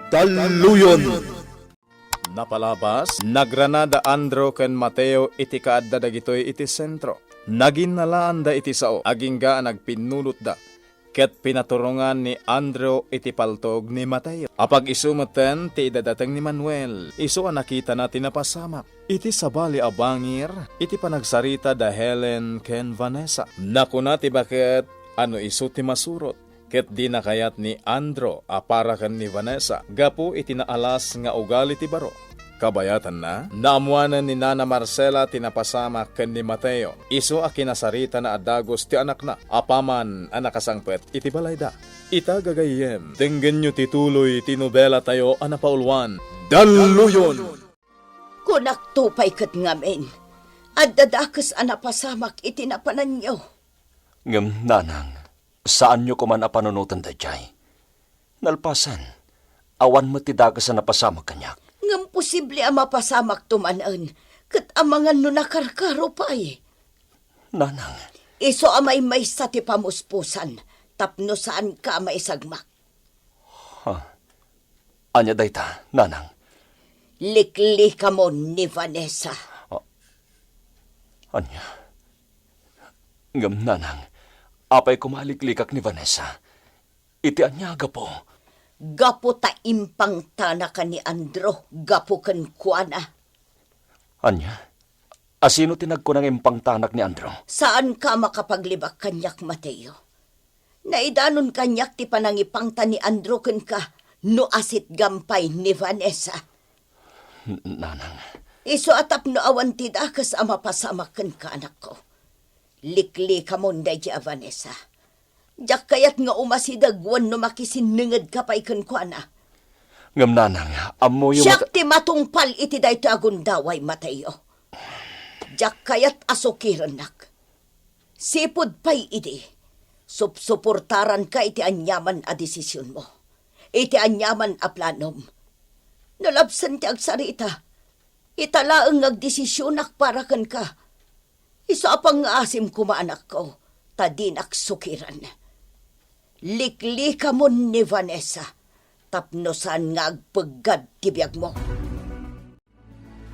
Daluyon! Napalabas, nagranada Andro ken Mateo iti kaadda dagitoy iti sentro. Naginnalaan da iti sao, agingga nagpinulot da. Ket pinaturungan ni Andro iti paltog ni Mateo. Apag isumeten ti idadateng ni Manuel, iso nakita natin napasamak. Iti sabali abangir, iti panagsarita da Helen ken Vanessa. Nakuna ti bakit ano iso ti masurot. Ket di nakayat ni Andro apara ken ni Vanessa. Gapu iti naalas nga ugali ti baro. Kabayatan na, naamuanan ni Nana Marcela tinapasama ken ni Mateo. Iso a kinasarita na adagos ti anak na, apaman anakasangpet iti balayda. Ita gagayem, tenggen nyo tituloy tinobela tayo anapaulwan. Daluyon! Kunak tupay kat ngamin, at dadakas anapasamak iti napanan nyo. Ngem, nanang, saan nyo kuman apanunutan da jay? Nalpasan, awan mo ti dagas na napasamak kanyak. Ngam posible ang mapasamak tumanan, kat amangan no nakarkaro pa eh. Nanang, Iso amay may sa ti pamuspusan, tapno saan ka maisagmak. anya dayta, nanang. Likli ka mo ni Vanessa. Anya? Ngam, nanang, apay kumaliklikak ni Vanessa. Iti anyaga po. Gapo ta impang tana ka ni Andro, gapo kan kuana. Anya? Asino tinagko ng impangtanak ni Andro? Saan ka makapaglibak kanyak, Mateo? Naidanon kanyak ti panangipangta ni Andro kan ka, no asit gampay ni Vanessa. Nanang. Iso atap no awan ti dakas ang mapasamakan ka, anak ko. Likli ka mo nday di Vanessa. Jak kayat nga umasidagwan no makisiningad ka pa'y kuana. Ngam, nanang, amo yung... Siyak ti matungpal iti dayto agundaway, Mateo. Jak kayat asukiran nak. Sipod pa'y iti. Supsuportaran ka iti anyaman a desisyon mo. Iti anyaman a planom. Nalabsan ti agsarita. Italaang agdesisyonak para kan ka. Isa pang asim kumaanak ko. Tadinak sukiran. Likli ka mo ni Vanessa. Tapno saan nga agpagad tibiyag mo.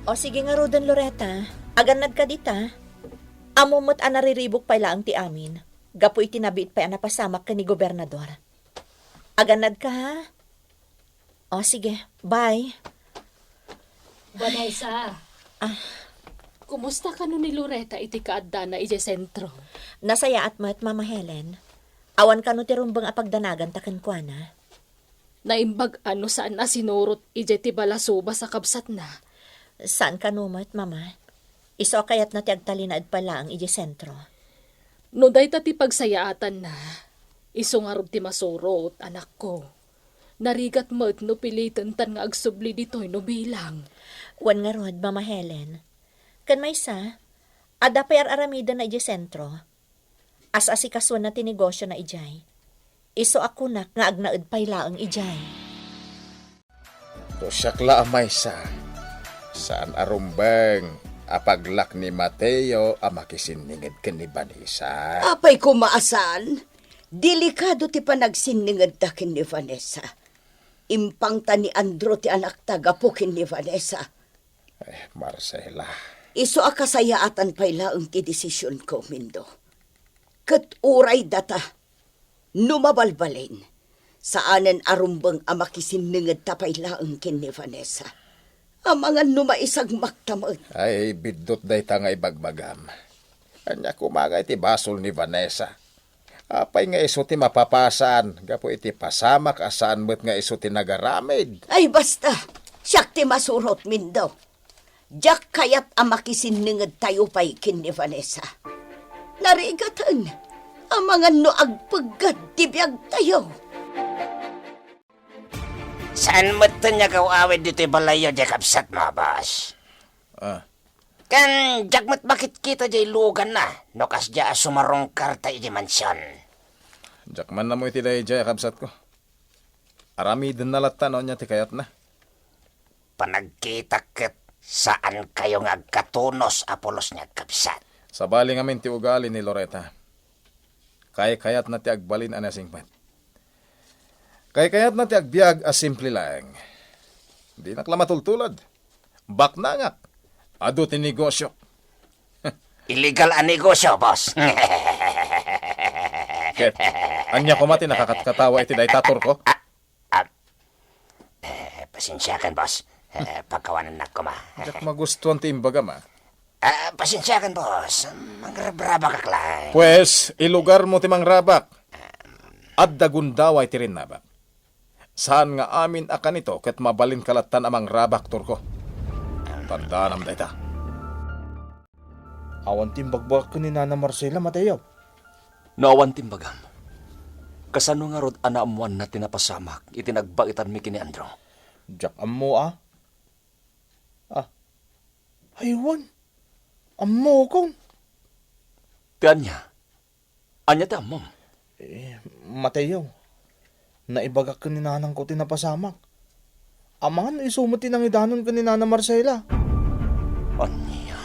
O sige nga Rodan Loretta, aganad ka dita. Amumot nariribok pa ilaang ti amin. Gapo itinabit pa napasamak ka ni gobernador. Aganad ka ha? O sige, bye. Vanessa, kumusta ka no ni Loretta iti kaadda na ije sentro? Nasaya at mat, Mama Helen. Awan ka no ti rumbang apagdanagan takan kwa na. Naimbag ano saan na sinurot ije ti balasuba sa kabsat na. Saan ka no mat, Mama? Iso kayat na ti agtalinaad pala ang ije sentro. No day ta ti pagsayaatan na, iso nga rod ti masurot, anak ko. Narigat mat no pilitan tan nga agsubli dito'y no bilang. Wan nga rod, Mama Helen. Kan may sa, ada payar aramida na ije sentro. As asikaswan na tinegosyo na ijay. Iso ako nak nga agnaed paylaang ijay. Kusakla amay sa. Saan arumbeng apaglak ni Mateo makisiningid ken ni Vanessa. Apay kumaasan, delikado ti panagsiningad ta ken ni Vanessa. Impangta ni Andro ti anak tagapo ken ni Vanessa. Marcela. Iso akasayaatan paylaang ti desisyon ko, Mindo. Ket uray data, numabalbalin, saanen arumbang amakisiningad tapay laang ken ni Vanessa. Amangan numaisagmak tamad. Ay, bidot day ta nga ibagbagam. Anya kumagay iti basol ni Vanessa. Apay nga iso ti mapapasan, gapo iti pasamak asaan met nga iso ti nagaramid. Ay basta, siyak ti masurot, Mindo. Jak kayat amakisiningad tayo pa'y ken ni Vanessa. Narigatan, amangan no agpagad tibiyag tayo. Saan mo ito niya awid dito balayo, Jakabsat mo, boss? Kan, Jakmat bakit kita jay lugan na, no kas dya sumarong karta iti mansyon. Jakman na mo iti day jay kabsat ko. Arami din nalatan o niya ti kayat na. Panagkita ket saan kayo nga agkatunos apolos niya, Kabsat? Sa bali ngamin ti ugali ni Loretta. Kayat na ti agbalin anasing pat. Kaya't na ti agbiag as simple lang. Di nakla matultulad. Baknangak. Ado ti negosyo. Illegal ang negosyo, boss. Ket, anya ko mati nakakatkatawa iti day tator ko. Pasensyakan, boss. Pagkawanan na ko, ma. Jak magustuhan ti imbaga ma. Pasensyakan, boss. Mangrabraba ka lang. Pues, ilugar mo ti mangrabak. At dagundaway ti rinabak. Saan nga amin akan ito ket mabalin kalatan amang rabak turko. Tandaan am dayta. Awan timbagbag ko ni Nana Marcela, Mateo. Naawan timbagam. Kasano nga rod anaamuan na tinapasamak, itinagbagitan mi kini Andro. Jack ammo Haywan. Ammo kong. Tiyan niya. Anya ti amom. Mateo. Naibagak ko ni Nanang ko tinapasamak. Amangan isumuti ng idanon ko ni Nana Marcela. Anya.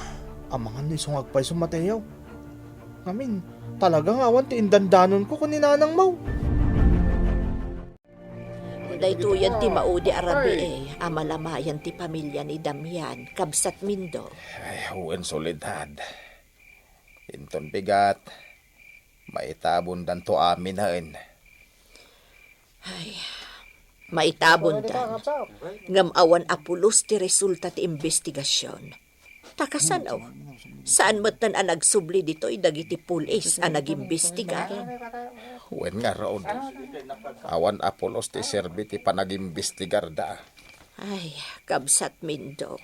Amangan isungagpay sa Mateo. Ngamin, talagang awan ti indandanon ko ni Nanang Mau. Daytoyan ti maudi arabi amalamayan ti pamilya ni Damian, kabsat Mindo. Ay, huwen solidad. Inton bigat. Maitabon dan to amin hain. Ay, maitabon dan. Ngamawan apulos ti resulta ti investigasyon. Takasanaw, saan matan ang nagsubli dito'y dagiti pulis ang nag-imbestigar? Huwen nga raon. Awan Apolos ti serbi ti panag-imbestigar da. Ay, kabsat Mindo.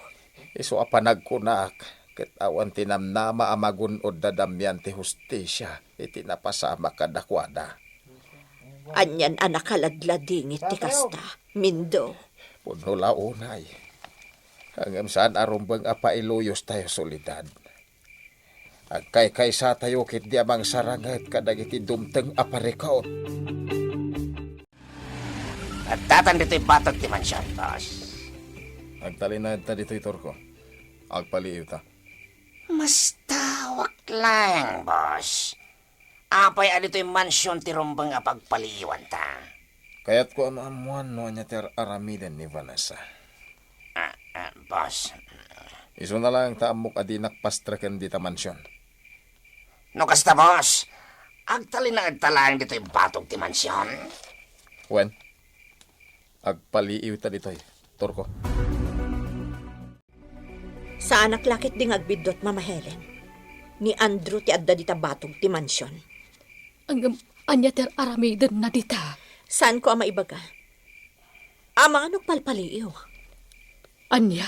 Iso apanagkunak. Ket awan tinamnama amagunod da Damian ti hustisya. Iti napasama kadakwada. Anyan ang nakaladladingit ti kasta, Mindo. Puno launay. Hanggang saan arumbang apailuyos tayo solidad. Agkay sa tayo kit di amang sarangat kadagiti dumteng aparikaot. At tatan dito'y batot ti mansyon, boss. Agtalinad ta dito itor ko. Agpaliw ta. Mas tawak lang, boss. Apay dito'y mansyon ti rumbang apagpaliwan ta. Kaya't ko amuan no anya ter aramidan ni Vanessa. Boss. Iso na lang taamok adinak pastraken di ta mansyon. No kasta, boss. Agtalang dito'y batog ti mansyon. Wen, agpaliw ta dito'y. Torko. Sa anak lakit ding agbidot, Mama Helen. Ni Andrew ti adda dita batog ti mansyon. Anya ter aramidan na dita. Saan ko ang maibaga? Amang anong palpaliw? Anya?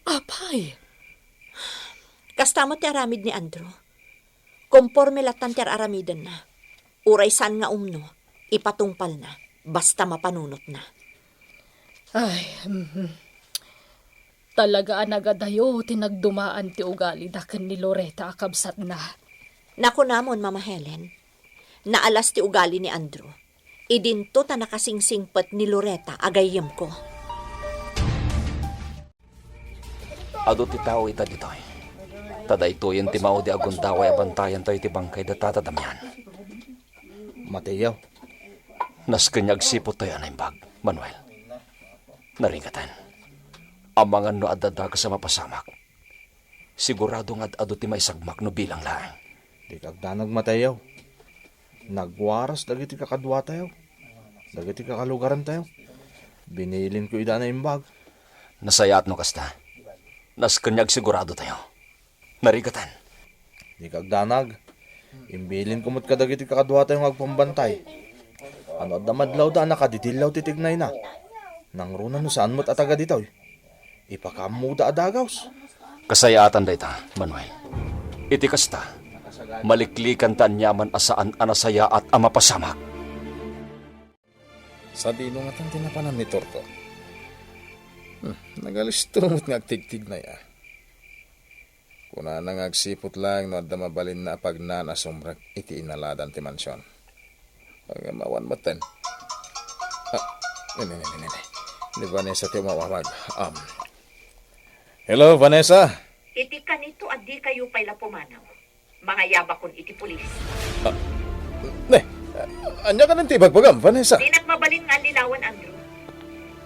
Apay. Kastamo ti aramid ni Andrew. Komporme latan ti aramidan na. Uray saan nga umno, ipatungpal na, basta mapanunot na. Ay, talaga anagadayo tinagdumaan ti ugali daken ni Loretta akabsat na. Naku namon, Mama Helen. Naalas ti ugali ni Andrew. Idinto ta nakasingsingpet ni Loretta agayem ko. Ado ti tao ita ditoy. Taday to yung ti mao di agundaway abantayan tayo ti bangkay da tatadamyan. Mateo. Nas kanyag sipot tayo na imbag, Manuel. Naringatan. Amangan no adada ka sa mapasamak. Sigurado nga ado ti may sagmak no bilang lang. Di kagdanag, Mateo. Nagwaras dagiti kakadwa tayo. Dagiti kakalugaran tayo. Binilin ko ida na imbag. Nasayat no kasta. Nas kanyag sigurado tayo. Narigatan. Di kagdanag. Imbilin kumot ka dagiti kakadwa tayo agpambantay. Ano at damadlaw da nakaditilaw titignay na. Nang runa no saan mo't ataga dito. Ipakamuda adagaws. Kasayatan da ita, Manuel. Iti kasta. Maliklikan ta nyaman asaan anasaya at amapasamak. Sa dino nga tang tinapanan ni Torto. Nagalistumot nga agtigtig na ya. Kuna nang agsipot lang no adda mabalin na pagnanasumrag iti inaladan ti mansyon. Pagamawan matan. Ni Vanessa ti mawawag. Hello, Vanessa. Iti kanito adi kayo pala pumanaw. Mga yabakon iti pulis. Anya ka ng tibag pagam, Vanessa. Di nagmabalin nga lilawan, Andrew.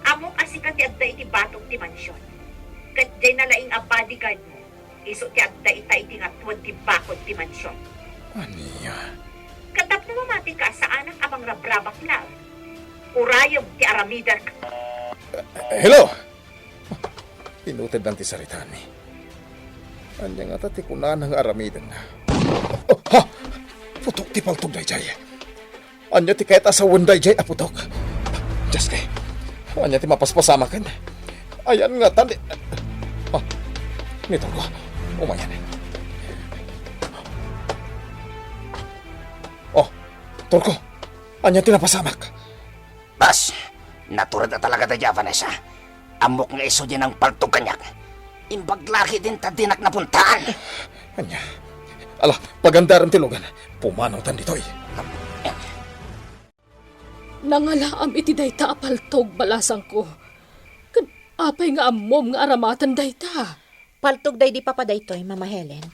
Amo kasi ka ti adda iti batong ti mansyon. Kat jay nalaing a bodyguard mo. Iso ti adda ita iti nga tuwad ti bakod ti mansyon. Aniya. Katap na mamati ka sa anak amang rabrabak lang. Urayom ti aramidar ka. Hello! Pinutid lang ti saritaan ni. Anya nga tati kunan ng aramidan na. Oh, ha! Putok ti paltog dayjay. Anya ti kahit asawon dayjay aputok. Just kay. Anya ti mapaspasama kan. Ayan nga tandi. Ah, nito ko. Umayan. Oh, Torko. Anya ti napasamak. Bas, naturad na talaga da Vanessa. Amok nga iso din ang paltog kanyak. Imbaglaki din ta dinak na puntaan. Anya. Ala, pagandaran tilugan. Pumanaw tan ditoy. Nangalaam iti dayta apaltog balasang ko. Kan apay nga amom nga aramatan dayta. Paltog day di papadaytoy, Mama Helen.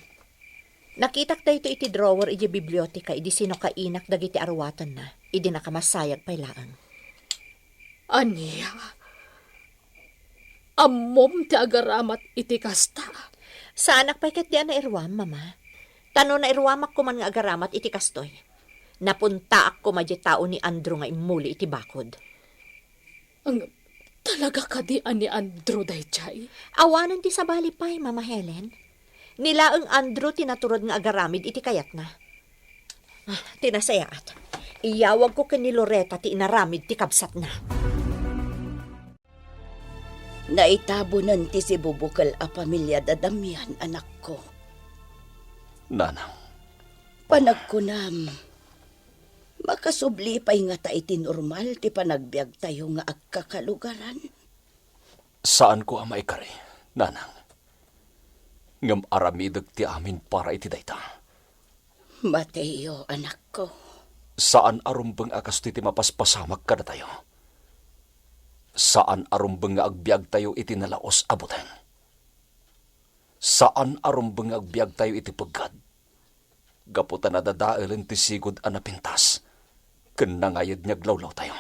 Nakitak dayto iti drawer iti biblioteka idi sino kainak dagiti arwatan na. Idi nakamasayag pay laang. Aniya. Amom ti agaramat iti kasta. Sa anak pay kat di na irwam, Mama. Tano na irwamak ko man nga agaramat iti kastoy. Napunta ako madya tao ni Andrew nga imuli iti bakod. Ang talaga ka di ani Andrew dayjay. Awanan ti sabali pay, Mama Helen. Nila ang Andrew tinaturod nga agaramid iti kayat na. Tinasayaat. Iyawag ko ken ni Loretta ti inaramid ti kabsat na. Naitabunan ti si bubukal a pamilya dadamian anak ko. Nanang, Panagkunam, makasubli pa'y nga ta iti normal ti panagbiag tayo nga agkakalugaran. saan ko ang maikari, Nanang? Ngam aramidag ti amin para iti dayta. Mateo, anak ko. Saan arumbeng akas ti mapaspasamag ka na tayo? Saan arumbeng nga agbiag tayo iti nalaos abuten? Saan arumbeng nga agbiag tayo iti pagkad? Gaputan na dadaelen ti sigod anapintas. Kanangayad niya glawlaw tayo.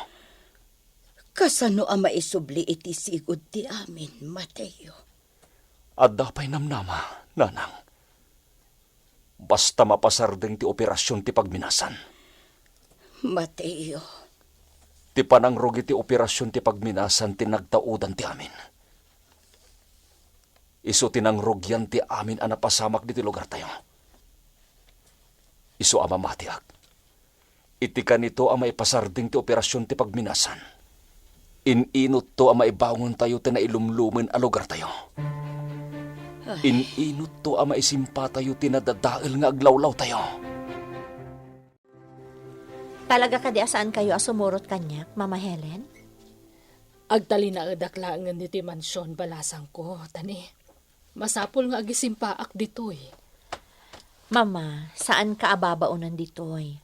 Kasano ang maisubli iti sigod ti amin, Mateo? At dapay namnama, Nanang. Basta mapasardeng ti operasyon ti pagminasan. Mateo, Ti panangrugi ti operasyon ti pagminasan ti nagtaudan ti amin. Isu tinangrugyan ti amin anapasamak di ti lugar tayo. Isu amamatiak. Iti kanito ang maipasarding ti operasyon ti pagminasan. Ininot to ang maibangon tayo ti nailumlumen a lugar tayo. Ininot to ang maisimpa tayo ti nadadael nga aglawlaw tayo. Talaga ka di asaan kayo asumurot kanyak, Mama Helen? Agtali na adaklangan iti mansyon balasang ko, tani. Masapol nga agisimpaak ditoy. Mama, saan ka ababaunan ditoy?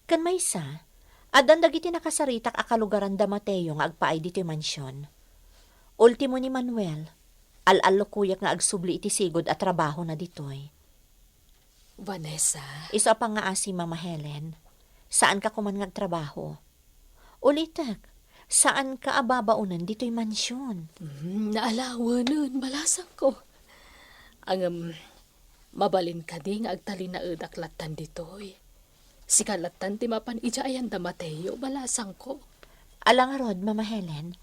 Kan may isa, adan dagiti nakasaritak akalugaran da Mateo nga agpaay dito'y mansyon. Ultimo ni Manuel, al-alo kuyak nga agsubli iti sigod at trabaho na ditoy. Vanessa, Isa pa nga asi, Mama Helen, saan ka kuman ngagtrabaho? Ulitak, saan ka ababaunan dito'y mansyon? naalawanan balasang ko. Ang mabalin ka di nga agtali na edaklatan ditoy. Sikalatan ti mapan ijaayan da Mateo balasang ko. Alang rod, Mama Helen,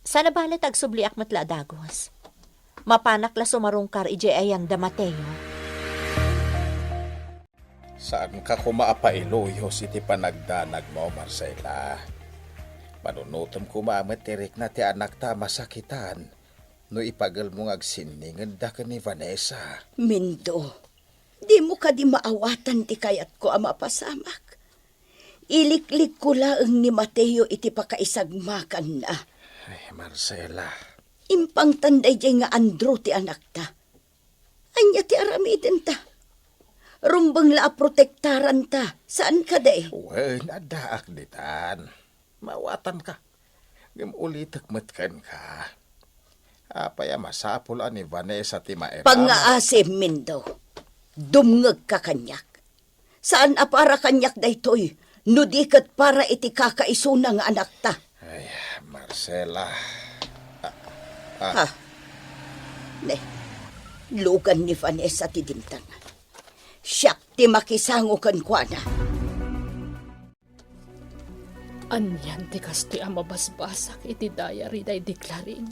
sana balit agsubliak matla dagos. Mapanak la sumarungkar ijaayan da Mateo. Saan ka kumaapailuyos iti panagdanag mo, Marcela? Manunutom kumamatirik na ti anak ta masakitan no ipagal mong agsiningad da ka ni Vanessa. Mindo, di mo ka di maawatan ti kayat ko ang mapasamak. Iliklik ko laeng ni Mateo iti pakaisagmakan na. Ay, Marcela. Impang tanday jay nga Andrew ti anak ta. Anya ti aramiden ta. Rumbang la protektaran ta. Saan ka day? Uy, nadaak ditan. Mawatan ka. Gimulitak matkan ka. Apaya masapul ni Vanessa ti maerama. Pangaasim, Mindo. Dumngag ka kanyak. Saan apara kanyak daytoy? No di kat para iti kakaisunang anak ta. Ay, Marcela. Ha? Ne, lugan ni Vanessa ti dimtang. Siyak ti makisango kan kuana. Anyan ti kasti ang mabasbasak iti diary day deklaring.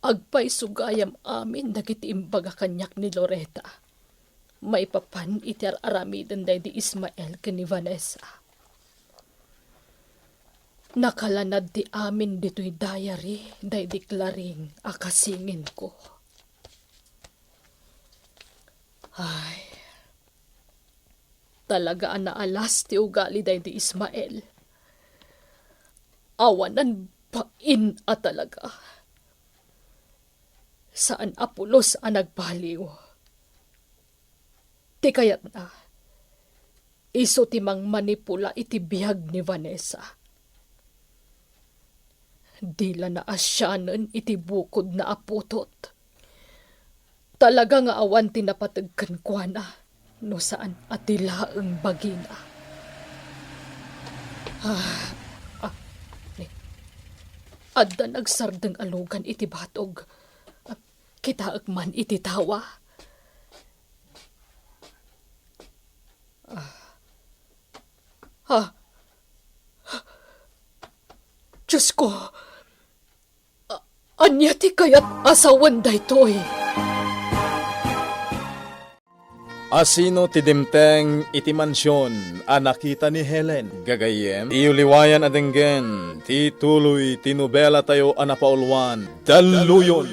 Agpay sugayam amin dagiti imbaga kanyak ni Loretta. May papan iti aramiden day di Ismael ken ni Vanessa. Nakalanad ti amin dito'y diary day deklaring akasingin ko. Ay, talaga naalas ti ugali day di Ismael. Awanan pain a talaga. Saan apulos ang nagbaliw? Ti kayat na, iso timang manipula iti biyag ni Vanessa. Dila na asyanan iti bukod na aputot. Talaga nga awan tinapatagkan kwa na, no saan atilaang bagina. Adda nagsardeng alugan iti batog. Kitaak man iti tawa. Diyos ko, anya ti kayat asawan daytoy. Asino ti dimteng iti mansyon a nakita ni Helen. Gagayem, iuliwayan adenggen, ti tuloy tinubela tayo a napaulwan. Daluyon!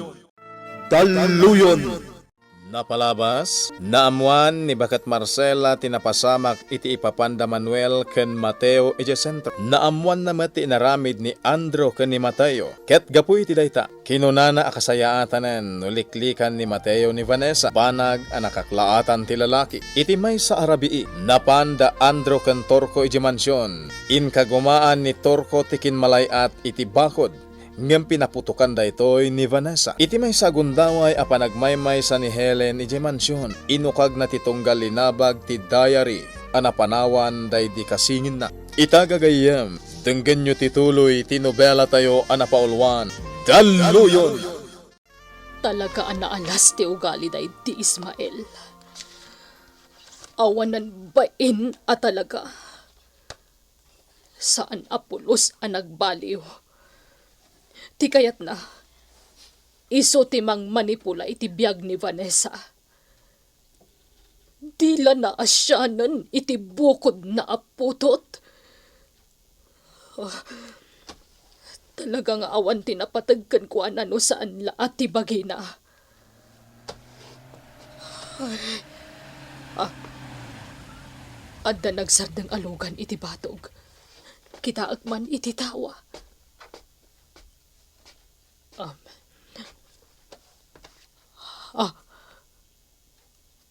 Napalabas, naamuan ni Bakat Marcela tinapasamak iti ipapanda Manuel ken Mateo iti sentro. Naamuan na mati inaramid ni Andro ken ni Mateo. Ket gapu iti dayta, kinunana akasayaatanen nuliklikan ni Mateo ni Vanessa. Banag anakaklaatan ti lalaki. Iti may sa arabii, napanda Andro ken Torco iti mansyon. Inkagumaan ni Torco tikin malayat iti bakod. Ngem pinaputukan daytoy ni Vanessa. Iti may sagundaway a panagmaymay sa ni Helen iti mansyon. Inukag na titunggal linabag ti diary. Anapanawan day di kasingin na. Itagagayem, denggen nyo tituloy tinobela tayo anapaulwan. Daluyon! Talaga naalas ti ugali day di Ismael. Awanan bain a talaga. Saan apulos ang nagbaliw? Ti kayat na, iso timang manipula iti biyag ni Vanessa. Dila na asyanan iti bukod na aputot. Talagang awan tinapatagkan ko no saan laat ti bagina. Adda nagsardang alugan iti batog. Kitaak man iti tawa.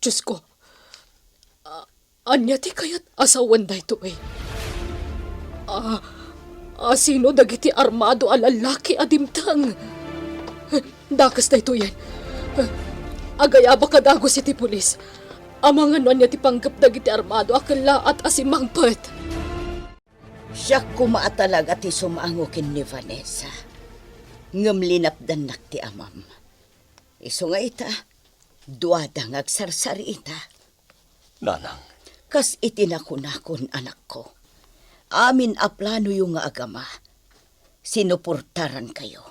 Diyos ko, anya ti kayat asawan da ito eh. Sino dagiti armado a lalaki adimtang? Dakas da ito yan. Agayaba kadagos iti pulis. Amangan anya ti panggap dagiti armado akala at asimangpet. Siya kumaatalaga ti sumangukin ni Vanessa. Ngam linapdan nak ti amam. Iso nga ita, duwadang agsarsari ita. Nanang, Kas itinakunakon anak ko. Amin a plano yung nga agama. Sinuportaran kayo.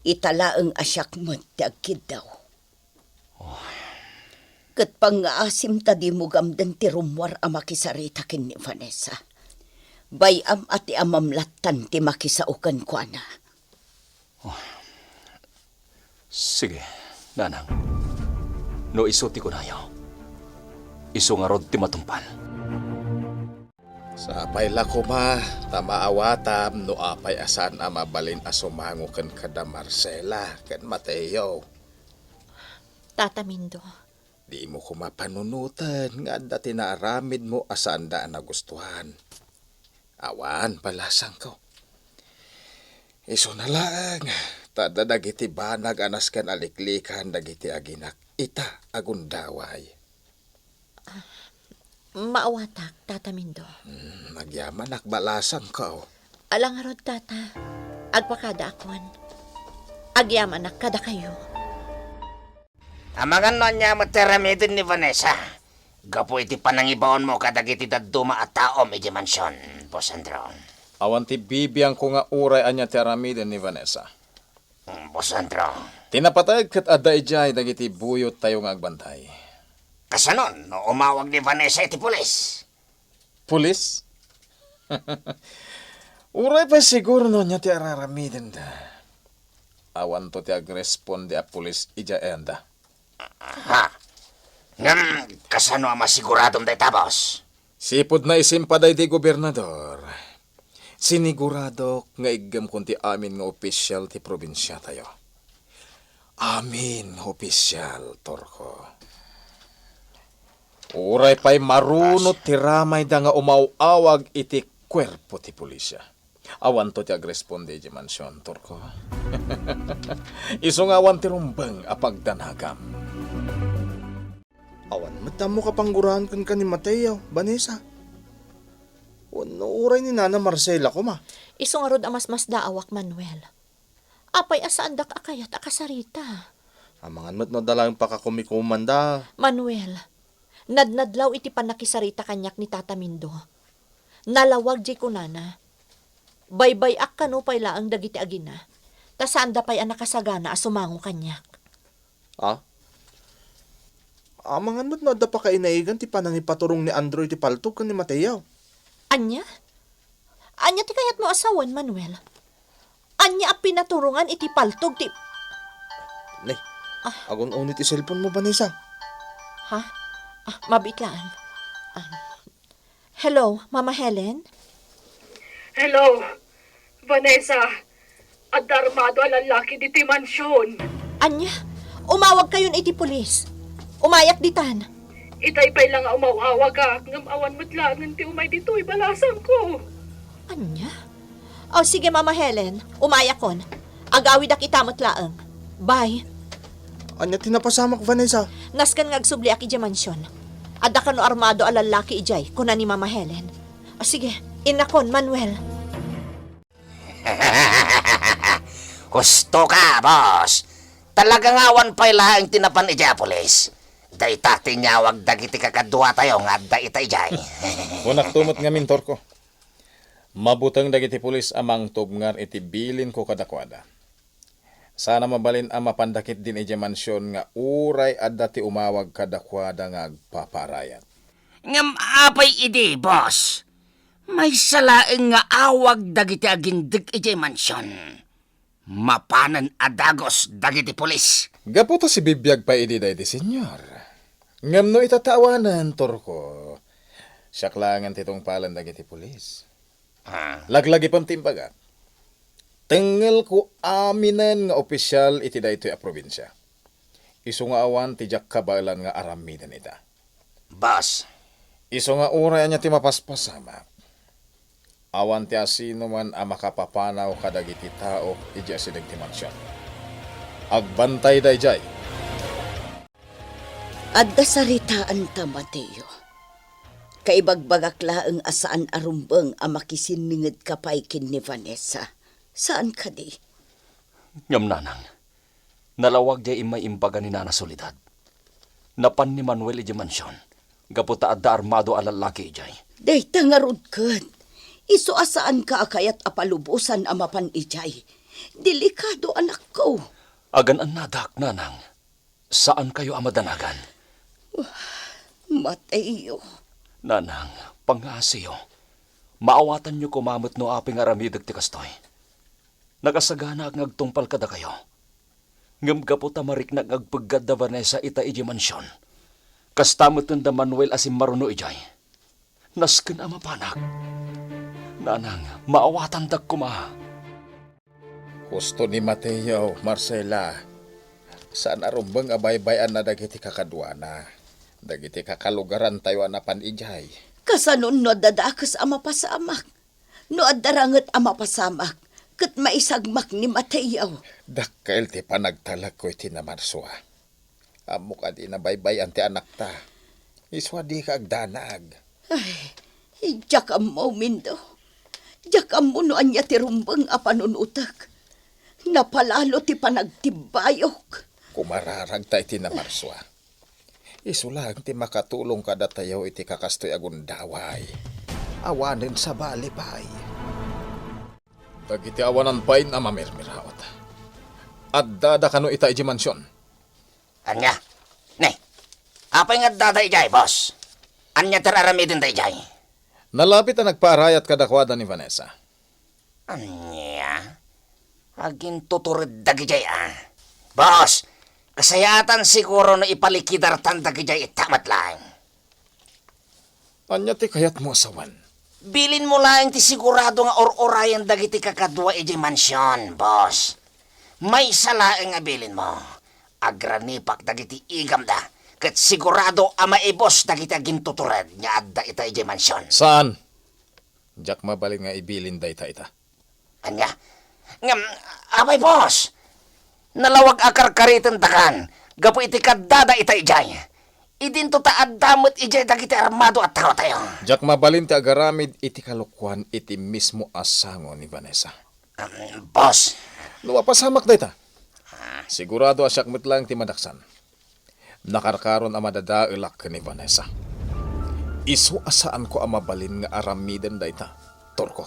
Italaang asyak mo ti agkid daw. Kat pang-aasim ta di mo gamdan ti rumwar a makisarita kin ni Vanessa. Bayam at ti amamlatan ti makisaukan ko na. sige, nanang. No isuti ko na yaw. Isu nga rod ti matumpal. Sa payla ko ma, tamaawatam no apay asan a mabalin asumango ken kada Marcela ken Mateo. Tata Mindo, Di mo ko mapanunutan nga dati naaramid mo asan da nagustuhan. Awan palasang ko. Iso na lang, tada dagiti banag anas ken aliklikan dagiti aginak ita agundaway. Maawatak, Tata Mindo. Nagyaman akbalasan ka o. Alang arod, Tata. Agpakada akon. Agyaman ak kada kayo. Amagan no niya materamidin ni Vanessa. Gapo iti panangibaon mo kadagiti daduma at taom iti mansyon, Boss Andro. Awan ti bibiyang ko nga uray anya ti aramiden ni Vanessa. Boss Andro. Tinapatay kat adda ijay dagiti buyot tayo nga agbantay. Kasanon, no umawag ni Vanessa iti pulis. Pulis? Uray pa siguro no niya ti araramiden da. Awan to ti agresponde a pulis ija enda. Ha? Ngam, kasano ang masiguradong day tabos? Sipod na isimpaday ti gobernador. Sinigurado nga igam kunti amin nga opisyal ti probinsya tayo. Amin, opisyal, Torko. Uray pa'y marunot ti ramay da nga umawawag iti kwerpo ti pulisya. Awan to ti agresponde di mansyon, Torko. Iso nga awan ti rumbang apagdanagam. Awan, matamo ka panggurahan kan ni Mateo, Vanessa. Wano uray ni Nana Marcela ko ma. Isong arod amas daawak, Manuel. Apay asaan dak akayat akasarita. Amangan mo't no dalang pakakumikumanda. Manuel, nadnadlaw iti panakisarita kanyak ni Tata Mindo. Nalawag di kunana. Baybay ak kano pay laang dagiti agina. Tasaan da pay anakasagana asumango kanyak. Ah? Amangan mo't no da pa kainaigan ti panangipaturong ni Androy ti paltog kan ni Mateo. Anya? Anya ti kayat mo asawan, Manuel? Anya a pinaturungan iti paltog ti... Nay, agon unit ti cellphone mo, Vanessa. Ha? Mabitlaan. Hello, Mama Helen? Hello, Vanessa. Adarmado ang lalaki diti mansyon. Anya? Umawag kayon iti pulis. Umayak ditan. Itay-pay lang nga umawawag ka. Ngam awan mo't langan ti umay dito. Ibalasan ko. Anya? O sige, Mama Helen. Umayak kon. Agawid ak itamot laang. Bye. Anya tinapasamak, Vanessa. Naskan ngagsubli ak ija mansyon. Adda kano armado a lalaki ijay. Kuna ni Mama Helen. O sige, inakon, Manuel. Gusto ka, boss. Talagang awan pa'y lahang tinapan ija pulis. Day tati niya wag dagiti kakadwa tayo nga da ita ijay. Unak tumot nga mintor ko. Mabutang dagiti pulis amang tubngar iti bilin ko kadakwada. Sana mabalin ang mapandakit din iti mansyon nga uray adda ti umawag kadakwada nga agpaparayat. Ngam apay idi, boss. May salaeng nga awag dagiti agindig iti mansyon. Mapanan adagos dagiti pulis. Gaputo si bibiyag pa idi day di senyor. Ngam no itatawanan, Torko. Siaklangan titong palan dagiti pulis. Laglagi pang timbaga. Tengel ko aminan nga opisyal iti daytoy a probinsya. Isu nga awan ti jak kabalan nga aramidan ita. Boss, Isu nga uray anya ti mapaspasamak. Awan ti asino man a makapapanaw kadagiti tao iti asidag ti mansyon. Agbantay dayjay. Adda saritaan ta, Mateo. Kaibagbagak laeng asaan arumbeng a makisininged kapay kin ni Vanessa. Saan ka di? Ngam nanang, nalawag di imay imbaga ni Nana Soledad. Napan ni Manuel iji mansyon, gaputa adda armado a lalaki ijay. Day tangarod kat. Iso asaan ka akayat apalubusan amapan ijay. Delikado anak ko. Agan an nadak, nanang. Saan kayo amadanagan? Mateo. Nanang, pangasiyo. Maawatan niyo kumamot no aping aramidag ti kastoy. Nagasagana ak ngagtungpal kada kayo. Ngam gaputa marik na ngagpagad da Vanessa ita iji mansyon. Kastamot da Manuel asim maruno ijay. Nasken ama panak. Nanang, maawatan dag kuma. Gusto ni Mateo, Marcela. Saan arumbang abaybayan na dagiti kakadwana. Dagiti kakalugaran tayo anapan ijay. Kasanon no dadakas ama pasamak. No addaranget ama pasamak. Kat maisagmak ni Mateo. Dakkail ti panagtalag ko iti namarsuha. Amo ka di nabaybayan ti anak ta. Iswadi ka agdanag. Ijak ang mo, Mindo. Jak ang mo no anya ti rumbang a panunutak. Napalalo ti panagtibayok. Kumararag tayo iti na marswa. Isulang ti makatulong kada tayo iti kakastoy agundaway. Awanin sa balipay. Dagiti awanan pa'y na mamirmirawat. At dada kano ita iti mansyon. Anya? Ne, apay nga daday jay, boss? Anya teraramidin day jay? Nalapit na nagparayat kadakwada ni Vanessa. Anya? Agin tuturid dagi jay, ah. Boss, kasayatan siguro na ipalikidartan dagi jay itamat lang. Anya ti kayat mo asawan. Bilin mo lang ti sigurado nga or-orayan dagiti kakadwa iti mansyon, boss. May salaeng nga bilin mo. Agranipak dagiti igam da. Kat sigurado ama ibos dagiti agintutured nga adda ita iti mansyon. Saan? Jak mabalin nga ibilin da ita. Anya? Ngam, abay boss. Nalawag akar karitan takan. Gapo iti kadada ita ijay. Idinto ta addamot ijay dagiti armado at tao tayo. Jak mabalin ti agaramid iti kalukwan iti mismo asango ni Vanessa. Boss. Luwapasamak da ita. Sigurado asyak lang ti madaksan. Nakarkaron ang madadailak ni Vanessa. Isu asaan ko ang mabalin nga aramidan da ita. Torko.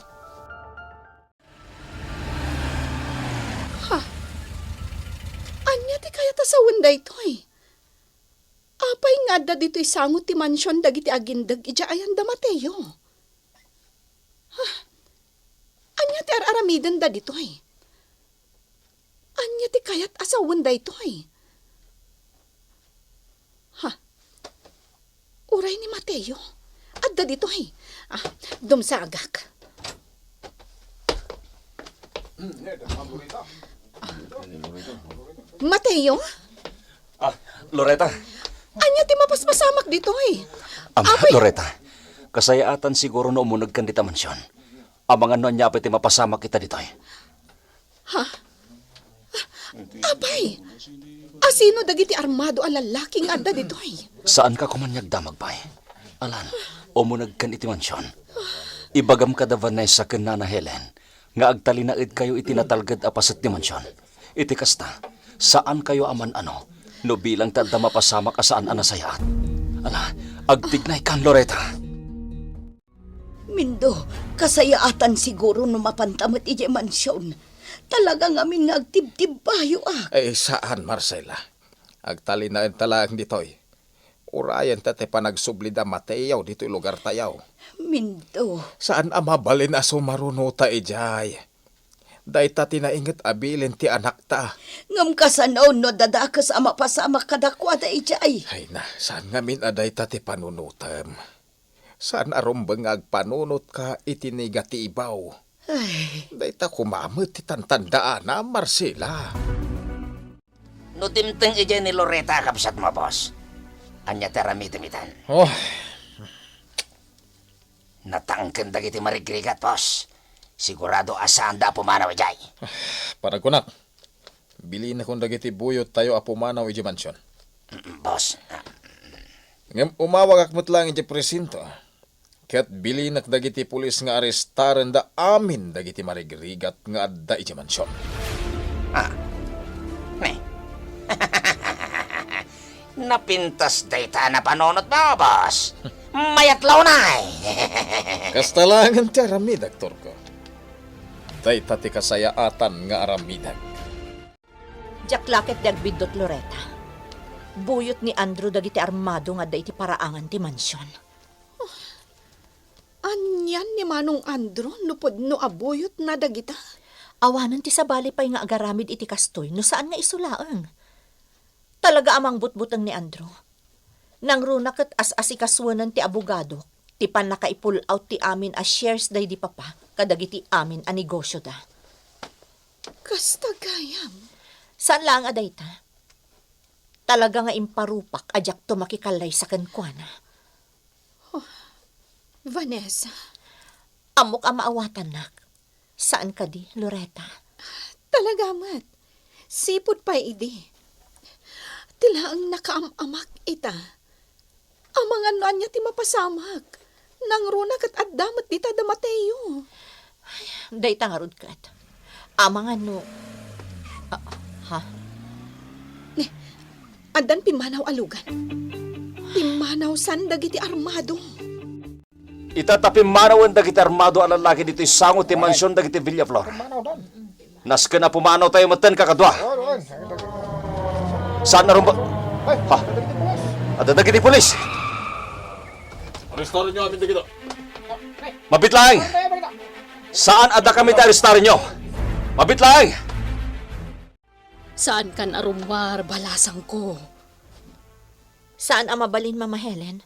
Anya ti kaya tasawan da ito eh. Apay nga da dito'y sangot ti mansyon dagiti agindag ija ayan da Mateo. Anya ti aramidan da dito eh. Anya ti kayat asawan da ito eh. Uray ni Mateo. Adda dito eh. Dumsagak. Mateo? Loretta. Anya ti mapaspasamak dito eh. Loretta, kasayaatan siguro na umunag kan dita mansyon. Ang mga nonya ti mapasamak kita dito eh. Apay, asino dagiti armado a lalaking adda dito eh. Saan ka kumanyag damagpay? Alan, umunag kan iti mansyon. Ibagam ka da Vanessa ken Nana Helen, nga agtalinaid kayo itinatalgad apaset ti mansyon. Iti kasta, saan kayo aman ano, no bilang tadda mapasamak asaan anasayaat. Ala, agtignay kan Loretta. Mindo, kasayaatan siguro no mapantamot ije mansyon. Talagang amin nga agtibtib bayo Saan, Marcela? Agtalinaid talang ditoy. Urayan tate panagsublida Mateo dito'y lugar tayaw. Mindo. Saan ang mabalin aso marunuta ijay? Day ta tinaingat abilin ti anak ta. Ngam kasanaw no dadakas ama pasama kadakwada ijay. Ay na, saan nga min aday ta ti panunutam? Saan arumbang agpanunot ka itinigati ibaw? Ay. Day ta kumamit ti tantandaan na, Marcela. No dimteng ijay ni Loretta kapsat mo, boss. Anya teramidimitan. Oh, Natangken dagiti marigrigat, boss. Sigurado asaan da pumanaw ijay. paragunak. Bili na kung dagiti buyot tayo apumanaw iji mansyon. Boss, Ngam umawag akmat lang iji presinto. Ket bili nak dagiti pulis nga arestaren da amin dagiti marigrigat nga adda iji mansyon. napintas data na panonot mo, boss. Mayatlaw na eh. Kastalangan ti aramidag, Torko. Dayta ti kasayaatan nga aramidag. Jaklaket di agbidot Loretta. Buyot ni Andrew dagiti armado nga da iti paraangan ti mansyon. Anyan ni Manong Andrew, nupod no abuyot na dagita. Awanan ti sabali pa'y nga agaramid iti kastoy, no saan nga isulaang. Talaga amang butbutang ni Andrew. Nang runakat as asikaswanan ti abogado, ti pan nakaipul out ti amin as shares day di papa, kadagiti amin a negosyo da. Kasta gayam. Saan lang aday ta? Talaga nga imparupak ajak to makikalay sa kankwana. Vanessa. Amok ang maawatan nak. Saan ka di, Loretta? Talaga mat. Sipod pa idi. Tila ang nakaamak ita. Amangan no anya ti mapasamak. Nang runa kat addamat dita da Mateo. Day tangarod kat. Amangan no. Ha? Adan pimanaw alugan. Pimanaw san dagiti armado. Itatapim manawan dagiti armado ang lalaki dito isangot ti mansyon dagiti Villaflor. Nas ka na pumanaw tayo matan kakadwa. Saan na rumba? Ha? Ada dagiti polis. Arestoran nyo amin dagito. Mabit lang. Saan ada kami ta-arestar nyo? Mabit lang. Saan kan arumar, balasang ko? Saan ang mabalin, Mama Helen?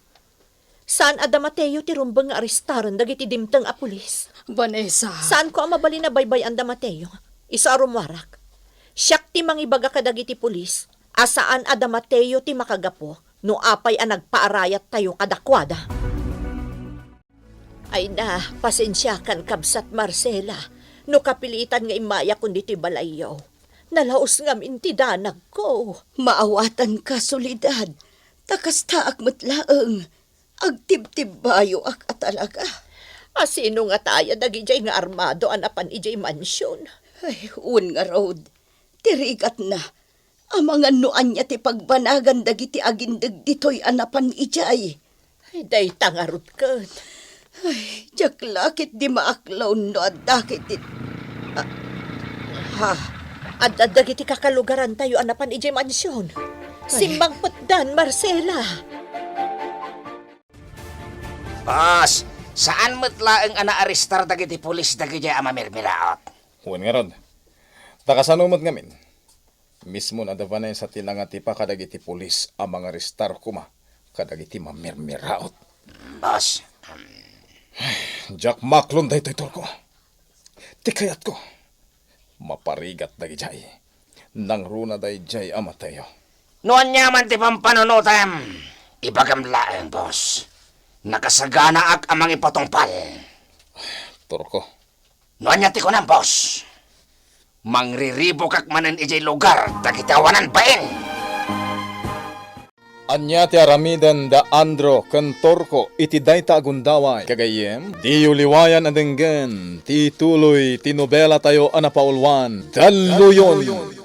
Saan ada Mateo ti rumbang nga aristaron dagiti dimteng a pulis? Vanessa. Saan ko ang mabalin na baybay anda Mateo? Isa arumwarak. Siyak ti mangibaga kadagiti pulis. Asaan ada Mateo ti makagapo no apay ang nagpaarayat tayo kadakwada. Ay na, pasensya kan kabsat Marcela. No kapilitan nga imaya kundi ti balayaw. Nalaos nga minti danag ko. Maawatan ka, Soledad. Takas taak matlaeng. Agtib-tib bayo ak atalaga. Asino nga tayo dagijay nga armado anapan ijay mansyon. Ay, un nga road. Tirigat na. Amangan noan niya ti pagbanagan dagiti agindag ditoy anapan ijay. Ay, day tangarot kat. Ay, jak lakit di maaklaw no at dakit it. At dagiti kakalugaran tayo anapan ijay mansyon. Simbang putdan, Marcela. Boss, saan matlaeng ana-arestar dagiti pulis dagiti amamirmiraot? Huwag nga rod. Takasanumot ngamin. Mismo na davanay sa tinangati pa kadagiti pulis ang mga restar kuma kadagiti mamirmiraot. Boss, Jack Macklon dahi to'y ko. Tikayat ko. Maparigat dagi jay. Nang runa dahi jay amatayo. noon nyaman ti pampanunutam. Ibagam laeng, boss. Nakasagana ak amang ipatungpal. Turko. Noon niya ti ko ng boss. Mangriribok ak manen ijay lugar dagiti awanan bain. Anya ti aramidan da Andro ken Torko iti dayta agundaway. Kagayem, di uliwayan adenggen, ti tuloy ti nobela tayo anapaulwan. Daluyon!